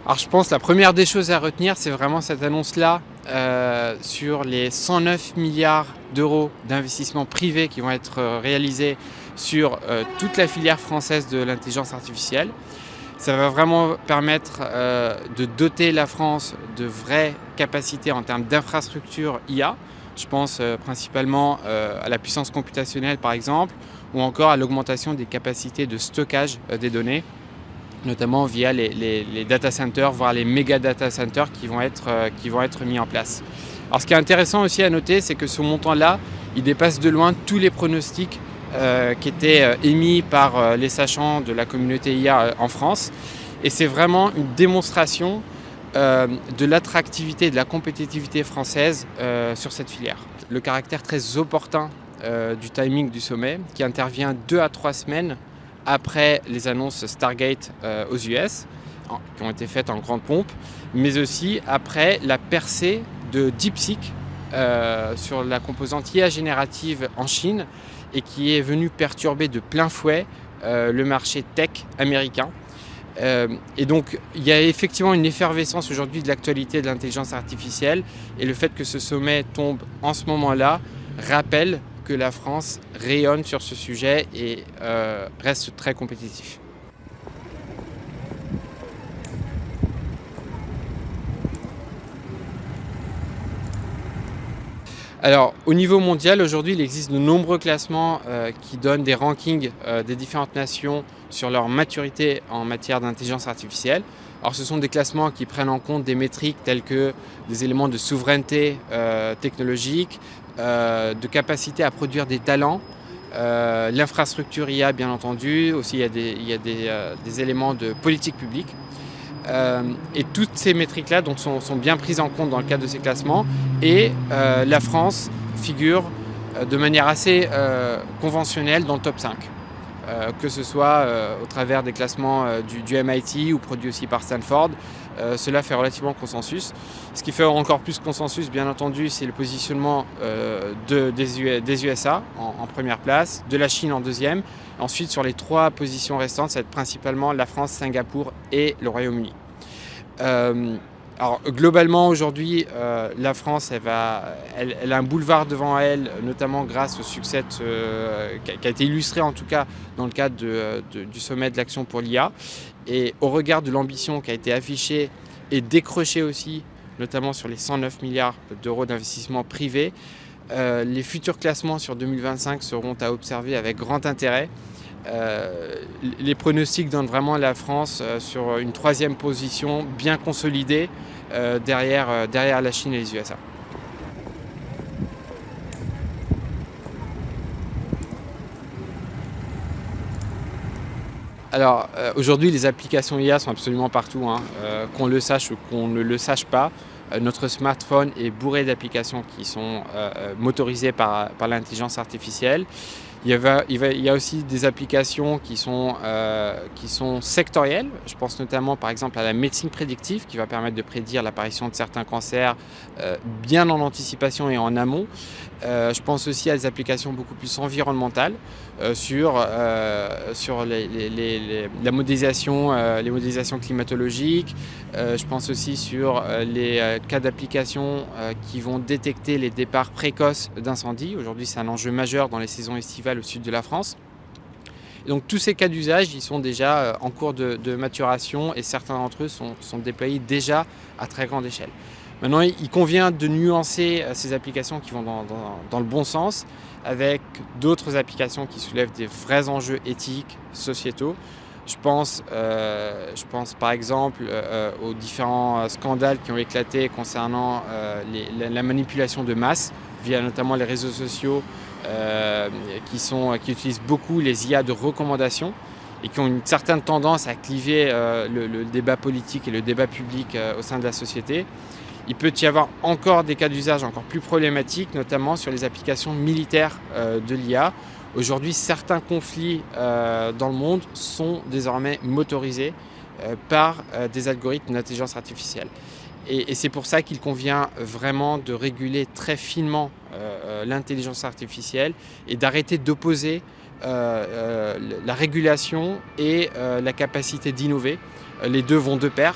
Alors je pense que la première des choses à retenir, c'est vraiment cette annonce-là sur les 109 milliards d'euros d'investissements privés qui vont être réalisés sur toute la filière française de l'intelligence artificielle. Ça va vraiment permettre de doter la France de vraies capacités en termes d'infrastructures IA. Je pense principalement à la puissance computationnelle par exemple, ou encore à l'augmentation des capacités de stockage des données, notamment via les data centers, voire les méga data centers qui vont être mis en place. Alors ce qui est intéressant aussi à noter, c'est que ce montant-là, il dépasse de loin tous les pronostics qui étaient émis par les sachants de la communauté IA en France. Et c'est vraiment une démonstration de l'attractivité et de la compétitivité française sur cette filière. Le caractère très opportun du timing du sommet, qui intervient 2 à 3 semaines après les annonces Stargate aux US, qui ont été faites en grande pompe, mais aussi après la percée de DeepSeek sur la composante IA générative en Chine, et qui est venue perturber de plein fouet le marché tech américain. Et donc il y a effectivement une effervescence aujourd'hui de l'actualité de l'intelligence artificielle, et le fait que ce sommet tombe en ce moment-là rappelle que la France rayonne sur ce sujet et reste très compétitif. Alors, au niveau mondial, aujourd'hui, il existe de nombreux classements qui donnent des rankings des différentes nations sur leur maturité en matière d'intelligence artificielle. Alors, ce sont des classements qui prennent en compte des métriques telles que des éléments de souveraineté technologique, de capacité à produire des talents, l'infrastructure IA, bien entendu. Aussi, il y a des éléments de politique publique. Et toutes ces métriques-là donc, sont bien prises en compte dans le cadre de ces classements, et la France figure de manière assez conventionnelle dans le top 5. Que ce soit au travers des classements du MIT ou produits aussi par Stanford, cela fait relativement consensus. Ce qui fait encore plus consensus, bien entendu, c'est le positionnement des USA en première place, de la Chine en deuxième. Ensuite, sur les 3 positions restantes, ça va être principalement la France, Singapour et le Royaume-Uni. Alors globalement aujourd'hui, la France elle a un boulevard devant elle, notamment grâce au succès qui a été illustré en tout cas dans le cadre du sommet de l'action pour l'IA, et au regard de l'ambition qui a été affichée et décrochée aussi, notamment sur les 109 milliards d'euros d'investissement privé. Les futurs classements sur 2025 seront à observer avec grand intérêt. Les pronostics donnent vraiment la France sur une 3e position bien consolidée derrière la Chine et les USA. Alors aujourd'hui, les applications IA sont absolument partout, qu'on le sache ou qu'on ne le sache pas. Notre smartphone est bourré d'applications qui sont motorisées par l'intelligence artificielle. Il y a aussi des applications qui sont sectorielles. Je pense notamment par exemple à la médecine prédictive, qui va permettre de prédire l'apparition de certains cancers bien en anticipation et en amont. Je pense aussi à des applications beaucoup plus environnementales sur la modélisation, les modélisations climatologiques. Je pense aussi sur les cas d'application qui vont détecter les départs précoces d'incendies. Aujourd'hui, c'est un enjeu majeur dans les saisons estivales au sud de la France. Et donc tous ces cas d'usage, ils sont déjà en cours de maturation, et certains d'entre eux sont déployés déjà à très grande échelle. Maintenant, il convient de nuancer ces applications qui vont dans le bon sens avec d'autres applications qui soulèvent des vrais enjeux éthiques, sociétaux. Je pense par exemple aux différents scandales qui ont éclaté concernant la manipulation de masse via notamment les réseaux sociaux qui utilisent beaucoup les IA de recommandation et qui ont une certaine tendance à cliver le débat politique et le débat public au sein de la société. Il peut y avoir encore des cas d'usage encore plus problématiques, notamment sur les applications militaires de l'IA. Aujourd'hui, certains conflits dans le monde sont désormais motorisés par des algorithmes d'intelligence artificielle. Et c'est pour ça qu'il convient vraiment de réguler très finement l'intelligence artificielle et d'arrêter d'opposer la régulation et la capacité d'innover. Les deux vont de pair.